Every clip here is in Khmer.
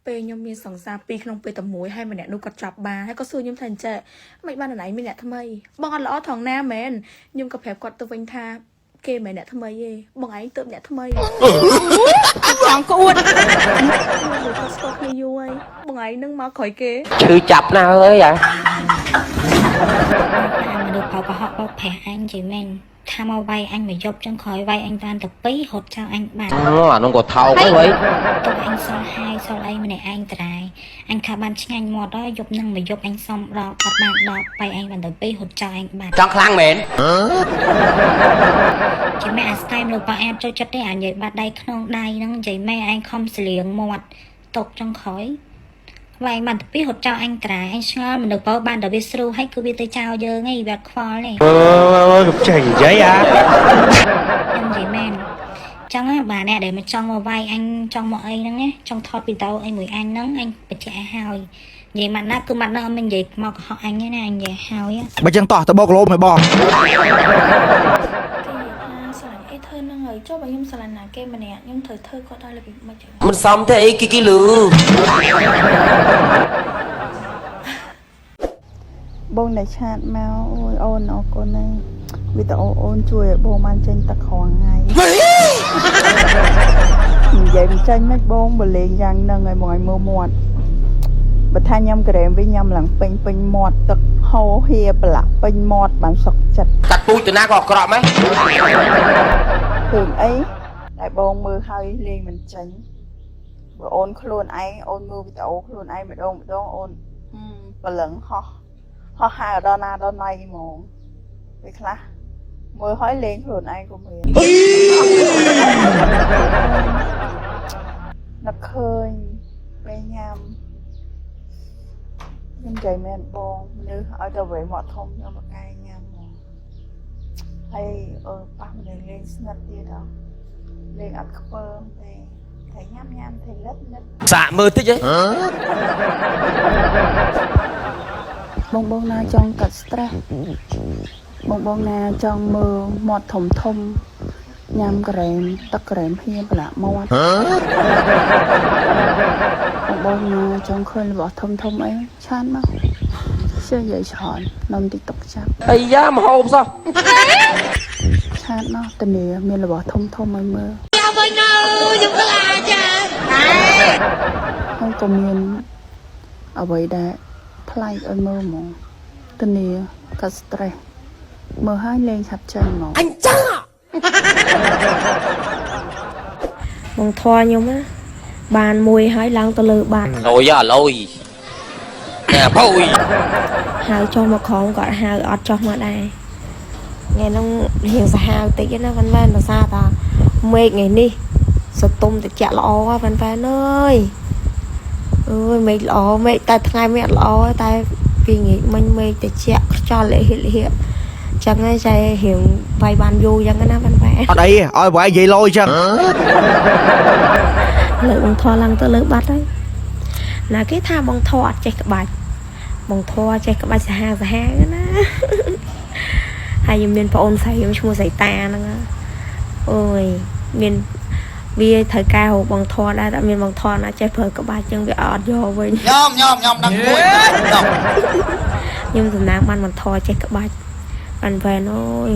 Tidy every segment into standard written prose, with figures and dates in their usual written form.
ពេលខ្ញុំមានសង្សារពីរក្នុងពេលតែមួយហើយម្នាក់នោះក៏ចាប់បានហើយក៏សួរខ្ញុំថាអញ្ចឹងមិនបានណៃមានអ្នកថ្មីបងអត់ល្អថងណាមែនខ្ញុំក៏ប្រាប់គាត់ទៅវិញថាគេមិនអ្នកថ្មីទេបងឯងទៅអ្នកថ្មីចង់ក្អួតគាត់ស្គាល់គ្នាយូរហើយបងឯងនឹងមកក្រោយគេឈឺចាប់ណាស់អើយអាមនុស្សបោកហកបោកប្រាស់អញជិះមែនថាមកវាយអញមកយប់ចឹងក្រោយវាយអញបានទៅ2រត់ចោលអញបាត់អានោះក៏ថោកហើយវ៉ៃទៅអញសល់ហើយសល់អីម្នាក់ឯងត្រាយអញថាបានឆ្ងាញ់មាត់ហើយយប់នឹងមកយប់អញសំដល់អត់បានដល់វាយអញបានទៅ2រត់ចោលអញបាត់ចង់ខ្លាំងមែនជិះមែនអាស្ទាយមនុស្សប៉ាអែបចូលចិត្តទេអានិយាយបាត់ដៃក្នុងដៃហ្នឹងជិះមែនអញខំស្លៀងមាត់ຕົកចុងក្រោយវាយបានទៅ2រត់ចោលអញត្រាយអញឆ្ងល់មនុស្សបើបានតែវាស្រួលហើយគឺវាទៅចោលយើងហីវាខ្វល់នេះកំចេញនិយាយអាខ្ញុំនិយាយមែនចឹងបាទអ្នកដែលមកចង់មកវាយអញចង់មកអីហ្នឹងណាចង់ថតវីដេអូអីមួយអញហ្នឹងអញបញ្ជាក់ឲ្យហើយនិយាយម៉ាត់ណាគឺម៉ាត់ណាអត់មាននិយាយមកកុហកអញទេណាអញនិយាយហើយបើចឹងតោះទៅបោកលោមឲ្យបងស្រឡាញ់អីធ្វើនឹងហើយចុះបើខ្ញុំស្រឡាញ់ណាគេម្នាក់ខ្ញុំត្រូវធ្វើគាត់ដល់របៀបមិនចឹងមិនសមទេអីគីលឺបងដែលឆាតមកអូយអូនអរគុណណាវីដេអូអូនជួយឲ្យបងបានចេញទឹកក្រថ្ងៃនិយាយមិនចេញមិនបងបលេងយ៉ាងហ្នឹងឲ្យមកឲ្យមើលមាត់បើថាញ៉ាំក្រែមវិញញ៉ាំឡើងពេញមាត់ទឹកហូរហៀប្រឡាក់ពេញមាត់បានសុខចិត្តកាត់ពូជទៅណាក៏អាក្រក់ម៉េចឃើញអីតែបងមើលហើយលេងមិនចេញបើអូនខ្លួនឯងអូនមើលវីដេអូខ្លួនឯងម្ដងអូនបលឹងហោះហើដល់ណាដល់ណៃហ្មងពេលខ្លះមើលហើយលេងខ្លួនឯងក៏មាននឹកឃើញពេលញ៉ាំខ្ញុំใจមែនបងមនុស្សឲ្យទៅវេមកធំខ្ញុំមកកែញ៉ាំហ្មងហើយប៉ះមនុស្សលេងស្និទ្ធទៀតហ៎លេងអត់ខ្ពើមទេតែញ៉ាំតែលិតសាកមើលតិចហ៎បងណាចង់កាត់ stress បងណាចង់មើលមាត់ធំញ៉ាំក្រែមទឹកក្រែមហៀប្រឡាក់មាត់បងណាចង់ឃើញរបស់ធំអីឆានមកជឿនិយាយច្រើននំ TikTok ចាប់អាយ៉ាមហូបសោះឆានមកតនីមានរបស់ធំឲ្យមើលយ៉ាវិញនៅខ្ញុំខ្លាចចាហើយក៏មានអ្វីដែលថ្លៃឲ្យមើលហ្មងតនីកាត់ stress មើលឲ្យលេងឆាប់ចេញហ្មងអញចឹងបងធွာខ្ញុំណាបានមួយហើយឡើងទៅលើបាត់លយអាលយតែភុយហៅចុះមកក្រោមគាត់ហៅអត់ចុះមកដែរថ្ងៃហ្នឹងរៀងសាហាវតិចណាមិនមែនដោយសារតាមេឃថ្ងៃនេះសតុំតិចល្អប៉ែនអើយមេឃល្អមេឃតែថ្ងៃមេឃល្អតែពីងាយមិញមេឃតិចខ្យល់លិហិចឹងហើយចែរៀងវាយបានយូរចឹងណាប៉ែនអត់អីឲ្យវាយនិយាយលយចឹងលើបងធွာឡើងទៅលើបាត់ហើយណាគេថាបងធွာអត់ចេះក្បាច់បងធွာចេះក្បាច់សាហាណាហើយខ្ញុំមានប្អូនស្រីខ្ញុំឈ្មោះសៃតាហ្នឹងអូយមានវាត្រូវការហៅបងធွာដែរតែមានបងធွာណាចេះប្រើក្បាច់ចឹងវាអត់យកវិញញោមដឹងមួយខ្ញុំសំណាងបានបងធွာចេះក្បាច់បានវ៉ែនអូយ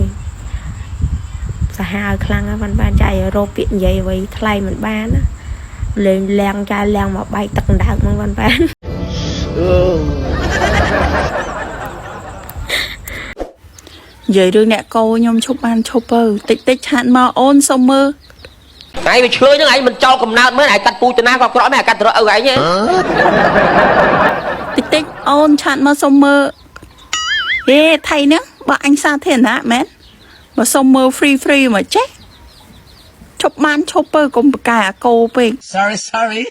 សាហាវខ្លាំងណាស់បានចាយរោពាក្យនិយាយអ្វីថ្លៃមិនបានណាលេងលៀងចាយលៀងមកបែកទឹកដណ្ដើមហ្នឹងបាននិយាយរឿងអ្នកកោខ្ញុំឈប់បានឈប់ទៅតិចឆាតមកអូនសុំមើលថ្ងៃវាឈ្លើហ្នឹងឯងមិនចោលកំណើតមើលឯងកាត់ពូជទៅណាក៏ក្រក់ដែរកាត់រកឪឯងតិចអូនឆាតមកសុំមើលហេថៃហ្នឹងបើអញសាធារណៈមែនបើសុំមើល free មកចេះឈប់បានឈប់កុំបកែអាកោពេក sorry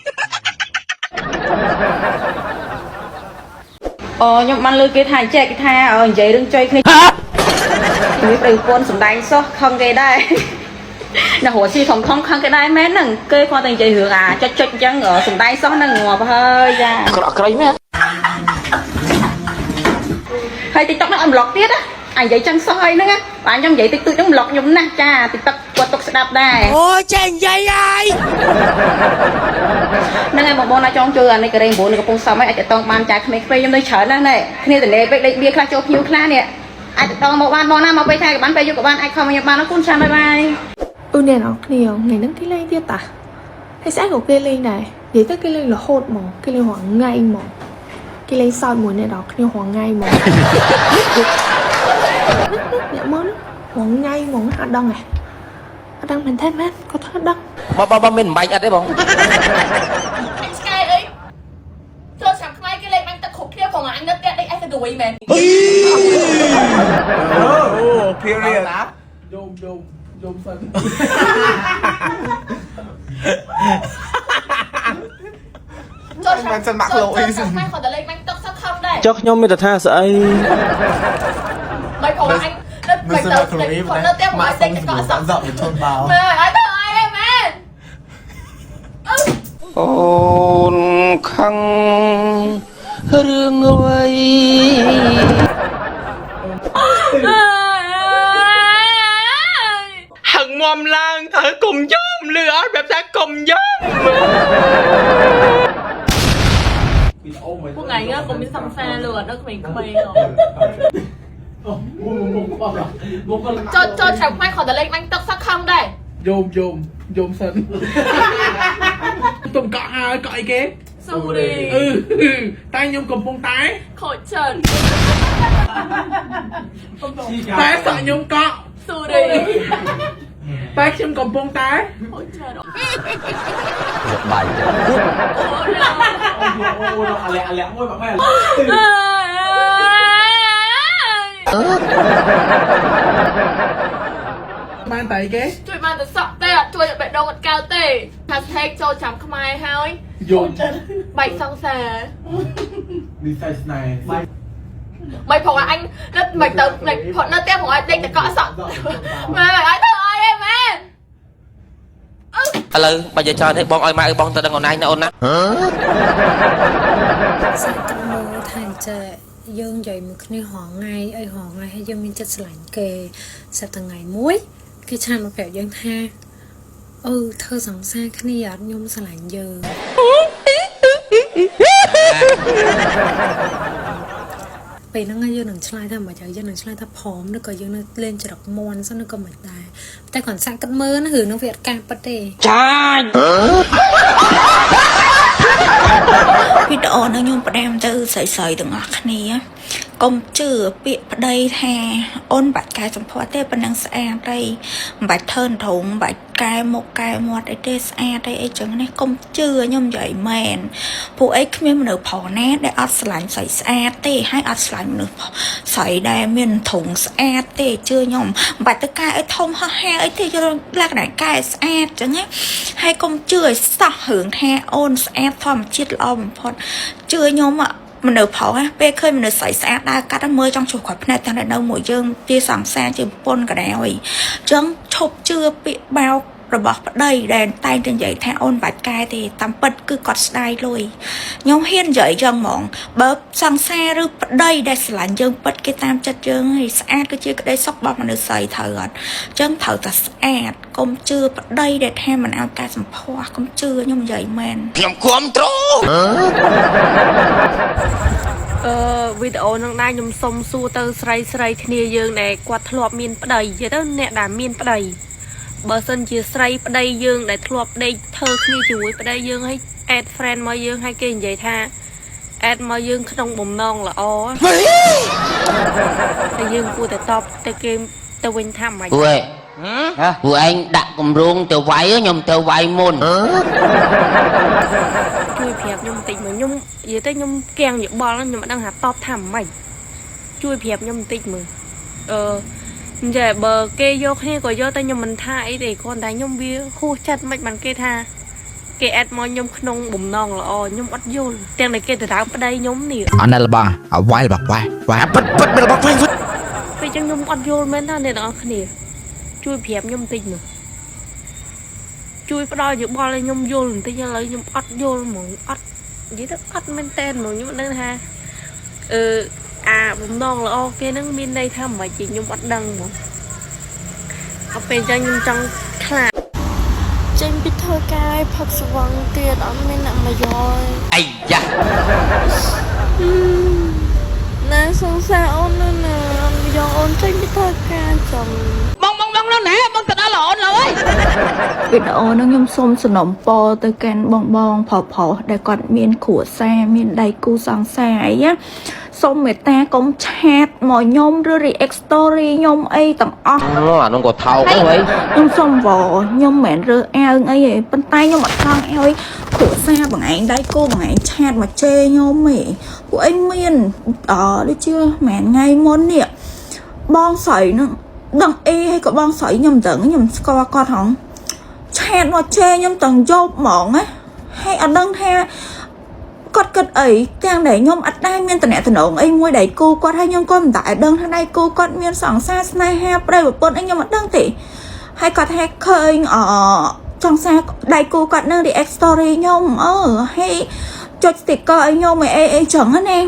ខ្ញុំបានលើគេថាចែកគេថានិយាយរឿងចុយគ្នាវាប្រពន្ធសំដែងសោះខឹងគេដែរណាหัวស៊ីធំខឹងគេដែរមែនហ្នឹងគេគាត់តែនិយាយរឿងចុចអញ្ចឹងសំដែងសោះហ្នឹងងាប់ហើយយ៉ាក្រក់ក្រៃមែនហើយ TikTok ហ្នឹងឲ្យប្លុកទៀតណា anh vậy chân soi nữa á bạn trong vậy tôi giống lọt nhung nè cha thì tật qua tật sẽ đạp đây Ôi chàng dây ai. nè ngày một bọn nó chọn chưa anh này cái đây bộ này có phong sao mấy anh sẽ tông ban trái mấy phê trong đây chở nè này kia từ này đây bia khai cho nhiều khai nè anh tông một ban bọn nào mà bây thay cái bán bây giờ của ban anh không mà ban nó cũng sang bye bye nè nó nhiều ngày nắng cái lên tiết tả hay sẽ của cái lên này vậy tới cái lên là hột mỏng cái lên hoàng ngay mỏng cái lên soi mùi này đó cái lên hoàng ngay mỏng nhẹ món hoàng ngay mỏng hạt đăng này hạt đăng mình thêm hết có hạt đăng Ba mình bạch ăn đấy bông. Anh Sky ấy Thôi chẳng khai cái lên anh ta khục kia phòng anh đất đây anh ta đuổi mẹ Period. Dôm sân Cho chẳng khai khỏi ta lên anh tóc sắc không đây ចុះខ្ញុំមានតែថាស្អី Mày phòng anh đất mày tớ khỏi đất tiếp mày xích cái cọ sọc Mẹ ơi tớ ai em mẹ អូនខឹងរឿងអ្វីហឹងមុំឡើងត្រូវកុំយំលឺអត់បែបថាកុំយំ Phu ngày á cũng biết xăm xa lừa đất mình mày Cho chẳng khai khỏi ta lên anh tóc sắc không đây យំសិនទុំកក់ហើយកក់អីគេ Sao đi តែខ្ញុំកំពុងតែ Khỏi trần តែសក់ខ្ញុំកក់ Sao đi តែខ្ញុំកំពុងតែ Khỏi trần បាយ អាលាក់មួយបាក់មែន បានតែអីគេ Chui bàn từ sọc tê ạ, chui bệ đâu mặt cao tê Hashtag cho chấm khmai hơi យំ Bạch xong xà នេះសាច់ស្នេហ៍ Mày phòng là anh đất mày tớ mày phận nó tiếp của anh định là cọ sọc Mày ơi thơ ơi em mẹ ឥឡូវបើយកច្រើនទេបងឲ្យម៉ែឲ្យបងទៅដឹងអូនឯងណាអូនណា សាច់ទឹកមើលថាចេះយើងនិយាយមួយគ្នាហងថ្ងៃអីហងថ្ងៃហើយយើងមានចិត្តស្រឡាញ់គេស្រាប់តែថ្ងៃមួយគេឆានមកប្រាប់យើងថាធ្វើសង្សារគ្នាអត់ខ្ញុំស្រឡាញ់យើងពេលហ្នឹងយើងនឹងឆ្លើយថាមិនចឹងយើងនឹងឆ្លើយថាព្រមឬក៏យើងនៅលេងច្រកមន់សិនឬក៏មិនដែរតែគ្រាន់សាក់គិតមើលណារឿងហ្នឹងវាអត់ការពិតទេ វីដេអូនេះខ្ញុំផ្ដាំទៅស្រីៗទាំងអស់គ្នាកុំជឿពាក្យប្តីថាអូនបាច់កែសម្ផស្សទេប៉ុណ្ណឹងស្អាតទេមិនបាច់ថើនធំបាច់កែមុខកែមាត់អីទេស្អាតទេអីចឹងនេះកុំជឿខ្ញុំនិយាយមែនពួកអីគ្មានមនុស្សប្រុសណាដែលអត់ស្រឡាញ់ស្រីស្អាតទេហើយអត់ស្រឡាញ់មនុស្សស្រីដែលមានធុងស្អាតទេជឿខ្ញុំមិនបាច់ទៅកែឲ្យធំហោះហើរអីទេយកលក្ខណៈកែស្អាតចឹងណាហើយកុំជឿឲ្យសោះរឿងថាអូនស្អាតធម្មជាតិល្អបំផុតជឿខ្ញុំមនុស្សប្រុសពេលឃើញមនុស្សស្រីស្អាតដើរកាត់មើលចង់ជួបគាត់ភ្នែកទាំងនៅមួយយើងជាសង្សារជាប្រពន្ធក៏ដែរអញ្ចឹងឈប់ជឿពាក្យបោករបស់ប្តីដែលតែងតែនិយាយថាអូនបាច់កែទេតាមពិតគឺគាត់ស្ដាយលុយខ្ញុំហ៊ាននិយាយចឹងហ្មងបើសង្សារឬប្តីដែលស្រឡាញ់យើងពិតគេតាមចិត្តយើងហើយស្អាតគឺជាក្តីសុខរបស់មនុស្សស្រីត្រូវអត់អញ្ចឹងត្រូវតែស្អាតកុំជឿប្តីដែលថាមិនឲ្យកែសម្ផស្សកុំជឿខ្ញុំនិយាយមែន ខ្ញុំគ្រប់ត្រូ វីដេអូនឹងដែរខ្ញុំសុំសួរទៅស្រីគ្នាយើងដែលគាត់ធ្លាប់មានប្តីនិយាយទៅអ្នកដែលមានប្តីបើសិនជាស្រីប្តីយើងដែលធ្លាប់ដេកធ្វើគ្នាជាមួយប្តីយើងឲ្យ add friend មកយើងឲ្យគេនិយាយថា add មកយើងក្នុងបំណងល្អតែយើងគួរតែតបទៅគេទៅវិញថាម៉េច ពួកឯងដាក់គម្រោងទៅវាយខ្ញុំទៅវាយមុន ជួយប្រាប់ខ្ញុំបន្តិចមើលខ្ញុំនិយាយទៅខ្ញុំកៀងយោបល់ខ្ញុំមិនដឹងថាតបថាម៉េចជួយប្រាប់ខ្ញុំបន្តិចមើលចាបើគេយកគ្នាក៏យកតែខ្ញុំមិនថាអីទេគ្រាន់តែខ្ញុំវាហួសចិត្តមិនបានគេថាគេអេតមកខ្ញុំក្នុងបំណងល្អខ្ញុំអត់យល់ទាំងតែគេទៅដើមប្តីខ្ញុំនេះ អត់ណែរបស់វាយរបស់វាយពិតមានរបស់វិញ ពេលចឹងខ្ញុំអត់យល់មែនថាអ្នកទាំងអស់គ្នាជួយប្រាប់ខ្ញុំបន្តិចមើលជួយផ្ដល់យោបល់ឲ្យខ្ញុំយល់បន្តិចឥឡូវខ្ញុំអត់យល់ហ្មងអត់និយាយទៅអត់មែនតែនហ្មងខ្ញុំមិនដឹងថា បំណងល្អគេហ្នឹងមានន័យថាមិនជាខ្ញុំអត់ដឹងហ្មងអត់ពេលចឹងខ្ញុំចង់ខ្លាចចេញពីធ្វើការឲ្យផឹកស្វឹងទៀតអត់មានអ្នកមកយក អាយ៉ា ណាសង្សារអូនណាយកអូនចេញពីធ្វើការចំ បងនោះណែបងទៅដល់អូនហើយ វីដេអូហ្នឹងខ្ញុំសូមសំណូមពរទៅកាន់បងប្រុសដែលគាត់មានគ្រួសារមានដៃគូសង្សារអីណាសូមមេត្តាកុំឆាតមកខ្ញុំឬ react story ខ្ញុំអីទាំងអស់ អានោះក៏ថោកហ្នឹងហី ខ្ញុំសុំវខ្ញុំមិនមែនរើអាវអីទេប៉ុន្តែខ្ញុំអត់ចង់ឲ្យគ្រួសារបងឯងដៃគូបងឯងឆាតមកជេរខ្ញុំទេពួកឯងមានដូចជាមិនថ្ងៃមុននេះបងស្រីហ្នឹងដឹងអីហើយក៏បងស្រីខ្ញុំដឹងខ្ញុំស្គាល់គាត់ហងឆាតមកជេរខ្ញុំទាំងយប់ហ្មងណាហើយអត់ដឹងថាគាត់គិតអីទាំងដែលខ្ញុំអត់ដែរមានតំណែងអីមួយដៃគូគាត់ហើយខ្ញុំក៏មិនដែរដឹងថាដៃគូគាត់មានសង្សារស្នេហាប្តីប្រពន្ធអីខ្ញុំអត់ដឹងទេហើយគាត់ថាឃើញចង់សារដៃគូគាត់នឹង react story ខ្ញុំហើយចុច sticker ឲ្យខ្ញុំអីចឹងណា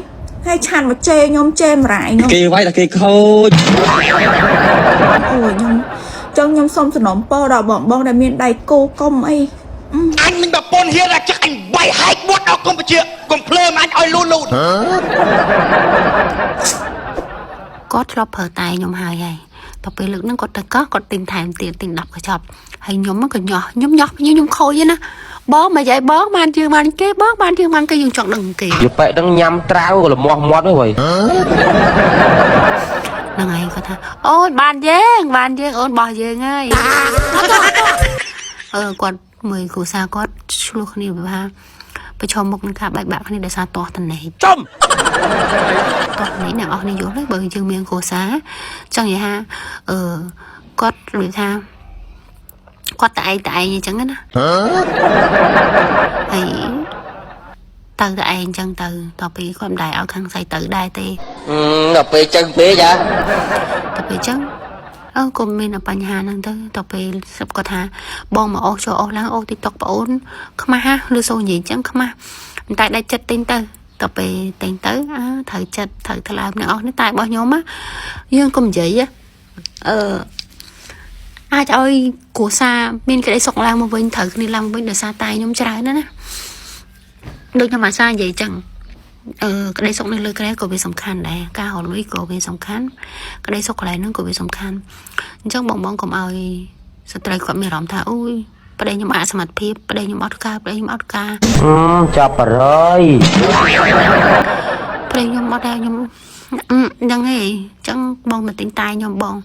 ហើយឆានមកជេរខ្ញុំជេរម្រាយខ្ញុំគេវាយតែគេខូចអូយខ្ញុំសុំសំណូមពរដល់បងដែលមានដៃគូកុំអីអញមិនប្រពន្ធហ៊ានតែចឹកអញវាយហែកមាត់ដល់កម្ពុជាកុំភ្លើមអញឲ្យលូនគាត់ធ្លាប់ប្រើតែខ្ញុំហើយដល់ពេលលើកហ្នឹងគាត់ទៅកោះគាត់ទិញថែមទៀតទិញ10កញ្ចប់ហើយខ្ញុំក៏ញាស់ខ្ញុំខូចណាបងមកយាយបងបានជឿបានគេបងបានជឿបានគេយើងចង់ដឹងគេយប៉ែដឹងញ៉ាំត្រាវក៏លមាស់មាត់ហ្នឹងហីហ្នឹងហើយគាត់ថាអូយបានយើងអូនបោះយើងហើយគាត់មើលគ្រូសាគាត់ឆ្លោះគ្នាវាថាប្រឈមមុខនឹងការបែកបាក់គ្នាដោយសារទាស់តនេចំទាស់នេះអ្នកអស់នេះយល់ហើយបើយើងមានគ្រូសាចង់និយាយថាគាត់និយាយថាគាត់តែឯងអញ្ចឹងណាហើយទៅតែឯងអញ្ចឹងទៅដល់ពេលគាត់មិនដែរឲ្យខាងស្រីទៅដែរទេដល់ពេលចឹងពេកចាដល់ពេលចឹងក៏មានបញ្ហាហ្នឹងទៅដល់ពេលស្រាប់គាត់ថាបងមកអូសចូលអូសឡើងអូស TikTok បងអូនខ្មាស់ឬសូនិយាយអញ្ចឹងខ្មាស់តែដាច់ចិត្តទិញទៅដល់ពេលទិញទៅត្រូវចិត្តត្រូវថ្លើមអ្នកអស់នេះតែរបស់ខ្ញុំយើងកុំនិយាយអាចឲ្យគ្រួសារមានក្តីសុខឡើងមកវិញត្រូវគ្នាឡើងវិញដោយសារតែខ្ញុំច្រើនណាដូចខ្ញុំអាសានិយាយចឹងក្តីសុខនៅលើក្រែក៏វាសំខាន់ដែរការរលួយក៏វាសំខាន់ក្តីសុខកន្លែងហ្នឹងក៏វាសំខាន់អញ្ចឹងបងកុំឲ្យស្ត្រីគាត់មានអារម្មណ៍ថាអូយប្តីខ្ញុំអសមត្ថភាពប្តីខ្ញុំអត់ការប្តីខ្ញុំអត់ការចាប់បរយប្តីខ្ញុំអត់ដែរខ្ញុំហ្នឹងឯងចឹងបងមកទិញតែខ្ញុំបង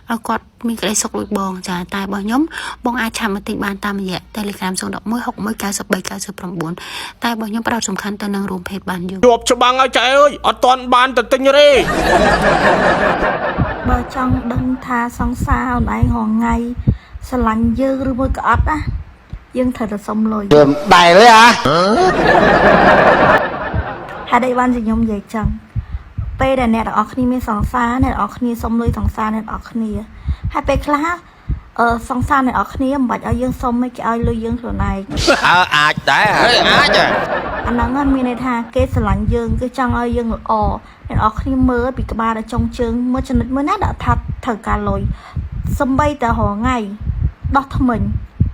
ឲ្យគាត់មានក្តីសុខដូចបងចាតែរបស់ខ្ញុំបងអាចឆាប់មកទិញបានតាមរយៈ Telegram 011 61 93 99តែរបស់ខ្ញុំផ្ដោតសំខាន់ទៅនឹងរួមភេទបានយូរជាប់ច្បាំងឲ្យចែអើយអត់ទាន់បានទៅទិញទេបើចង់ដឹងថាសង្សារអូនឯងហងៃស្រឡាញ់យើងឬមួយក៏អត់ណាយើងត្រូវតែសុំលុយដែរទេហេតុអីបានជាខ្ញុំនិយាយចឹងពេលដែលអ្នកទាំងអស់គ្នាមានសង្សារអ្នកទាំងអស់គ្នាសុំលុយសង្សារអ្នកទាំងអស់គ្នាហើយពេលខ្លះសង្សារអ្នកទាំងអស់គ្នាមិនបាច់ឲ្យយើងសុំឲ្យគេឲ្យលុយយើងខ្លួនឯងអាចដែរអាចអាហ្នឹងមានន័យថាគេស្រឡាញ់យើងគេចង់ឲ្យយើងល្អអ្នកទាំងអស់គ្នាមើលពីក្បាលដល់ចុងជើងមើលចំណុចមួយណាដាក់ថាត្រូវការលុយសំបីតែរងថ្ងៃដោះថ្មិញ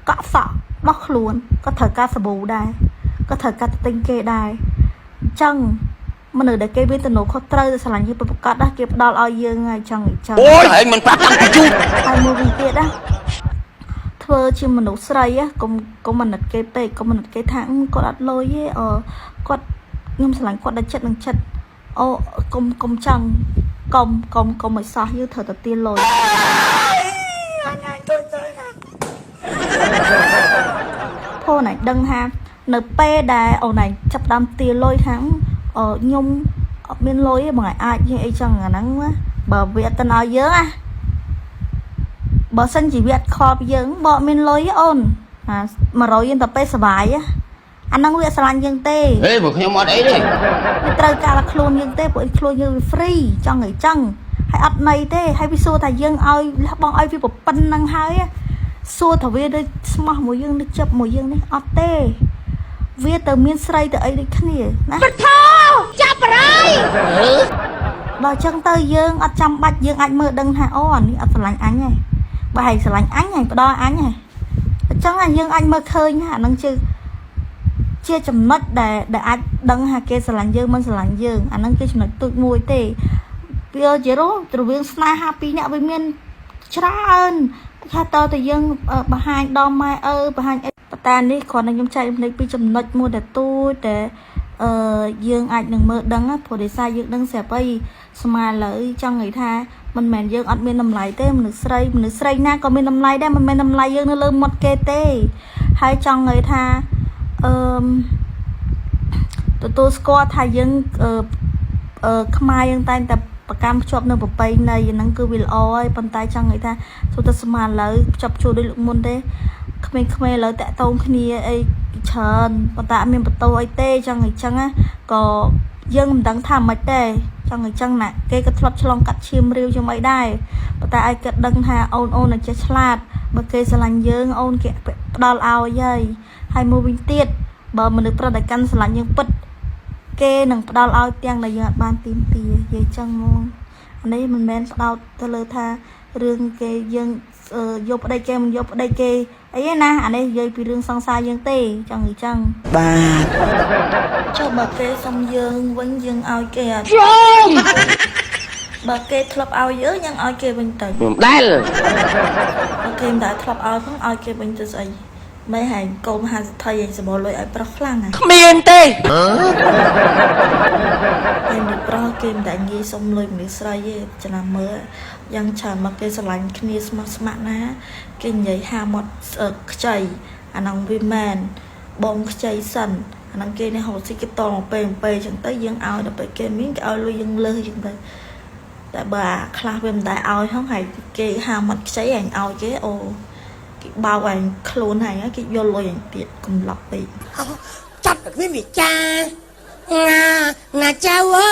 កក់សក់ដោះខ្លួនក៏ត្រូវការសាប៊ូដែរក៏ត្រូវការទិញគេដែរអញ្ចឹងមនុស្សដែលគេមានទំនួលខុសត្រូវស្រឡាញ់យើងប្រកបដែរគេផ្ដល់ឲ្យយើងហើយចឹងអូយឯងមិនប្រាប់តាំងពីយូរហើយមួយវិញទៀតណាធ្វើជាមនុស្សស្រីកុំមិនណិតគេពេកកុំមិនណិតគេថាគាត់អត់លុយទេគាត់ខ្ញុំស្រឡាញ់គាត់ដល់ចិត្តនឹងចិត្តកុំចឹងកុំឲ្យសោះយើងត្រូវតែទាលុយផូនឯងដឹងថានៅពេលដែលអូនឯងចាប់ដើមទាលុយថាខ្ញុំអត់មានលុយទេបងអាចយើងអីចឹងអាហ្នឹងបើវាអត់ទៅឲ្យយើងណាបើសិនជាវាអត់ខលពីយើងបើអត់មានលុយអូន100យើងទៅពេលសុបាយអាហ្នឹងវាស្រឡាញ់យើងទេហេពួកខ្ញុំអត់អីទេវាត្រូវការតែខ្លួនយើងទេព្រោះខ្លួនយើងវា free ចង់អីចឹងហើយអត់ន័យទេហើយវាសួរថាយើងឲ្យលះបងឲ្យវាប៉ុណ្្នឹងហើយសួរថាវាដូចស្មោះមួយយើងដូចចិត្តមួយយើងនេះអត់ទេវាទៅមានស្រីទៅអីដូចគ្នាណាបថោចាប់បរៃ ដល់ចឹងទៅយើងអត់ចាំបាច់យើងអាចមើលដឹងថាអូអានេះអត់ស្រឡាញ់អញទេបើហែងស្រឡាញ់អញហែងផ្ដល់អញទេអញ្ចឹងយើងអាចមើលឃើញថាអានឹងជាចំណុចដែលអាចដឹងថាគេស្រឡាញ់យើងមិនស្រឡាញ់យើងអានឹងគេចំណុចទូចមួយទេវាជារវាងស្នេហាពីរនាក់វាមានច្រើនថាតើតើយើងបង្ហាញដល់ម៉ែបង្ហាញអីប៉ុន្តែនេះគ្រាន់តែខ្ញុំចែករំលែកពីចំណុចមួយដែលទូចតែយើងអាចនឹងមើលដឹងព្រោះដោយសារយើងដឹងស្រាប់អីស្មាលើចង់និយាយថាមិនមែនយើងអត់មានតម្លៃទេមនុស្សស្រីណាក៏មានតម្លៃដែរមិនមែនតម្លៃយើងនៅលើមាត់គេទេហើយចង់និយាយថាទទួលស្គាល់ថាយើងខ្មែរយើងតែងតែប្រកាន់ភ្ជាប់នៅប្រពៃណីហ្នឹងគឺវាល្អហើយប៉ុន្តែចង់និយាយថាសូទៅស្មានលើភ្ជាប់ជួរដូចលោកមុនទេក្មេងៗលើតាក់តងគ្នាអីច្រើនប៉ុន្តែអត់មានបន្ទោអីទេចង់អញ្ចឹងក៏យើងមិនដឹងថាមិនទេចង់អញ្ចឹងណាគេក៏ធ្លាប់ឆ្លងកាត់ឈាមរាវជាមួយដែរប៉ុន្តែឲ្យគាត់ដឹងថាអូនចេះឆ្លាតបើគេស្រឡាញ់យើងអូនគេផ្ដល់ឲ្យហើយមួយវិញទៀតបើមនុស្សប្រុសដែលកាន់ស្រឡាញ់យើងពិតគេនឹងផ្ដល់ឲ្យទាំងដែលយើងអត់បានទីមទីនិយាយចឹងហ្មងអានេះមិនមែនផ្ដោតទៅលើថារឿងគេយើងយកប្តីគេមិនយកប្តីគេអីណាអានេះនិយាយពីរឿងសង្សារយើងទេចង់និយាយចឹងបាទចុះបើគេសុំយើងវិញយើងឲ្យគេអត់បើគេធ្លាប់ឲ្យយើងឲ្យគេវិញទៅខ្ញុំដែលបើគេមិនដែលធ្លាប់ឲ្យផងឲ្យគេវិញទៅស្អីមិនហែងកូនមហាសិទ្ធិឯងសបលុយឲ្យប្រុសខ្លាំងណាគ្មានទេហើយមនុស្សប្រុសគេមិនដែលងាយសុំលុយមនុស្សស្រីទេចំណាំមើលយ៉ាងច្រើនមកគេស្រឡាញ់គ្នាស្មោះស្ម័គ្រណាគេនិយាយហាមាត់ខ្ចីអាហ្នឹងវាមែនបងខ្ចីសិនអាហ្នឹងគេនេះហូតស៊ីគេតមកពេលចឹងទៅយើងឲ្យដល់ពេលគេមានគេឲ្យលុយយើងលើសចឹងទៅតែបើខ្លះវាមិនដែលឲ្យហងហើយគេហាមាត់ខ្ចីឯងឲ្យគេអូគេបោកឯងខ្លួនឯងគេយកលុយឯងទៀតកំឡុកពេកចាប់តែវាចាណាចាវអើ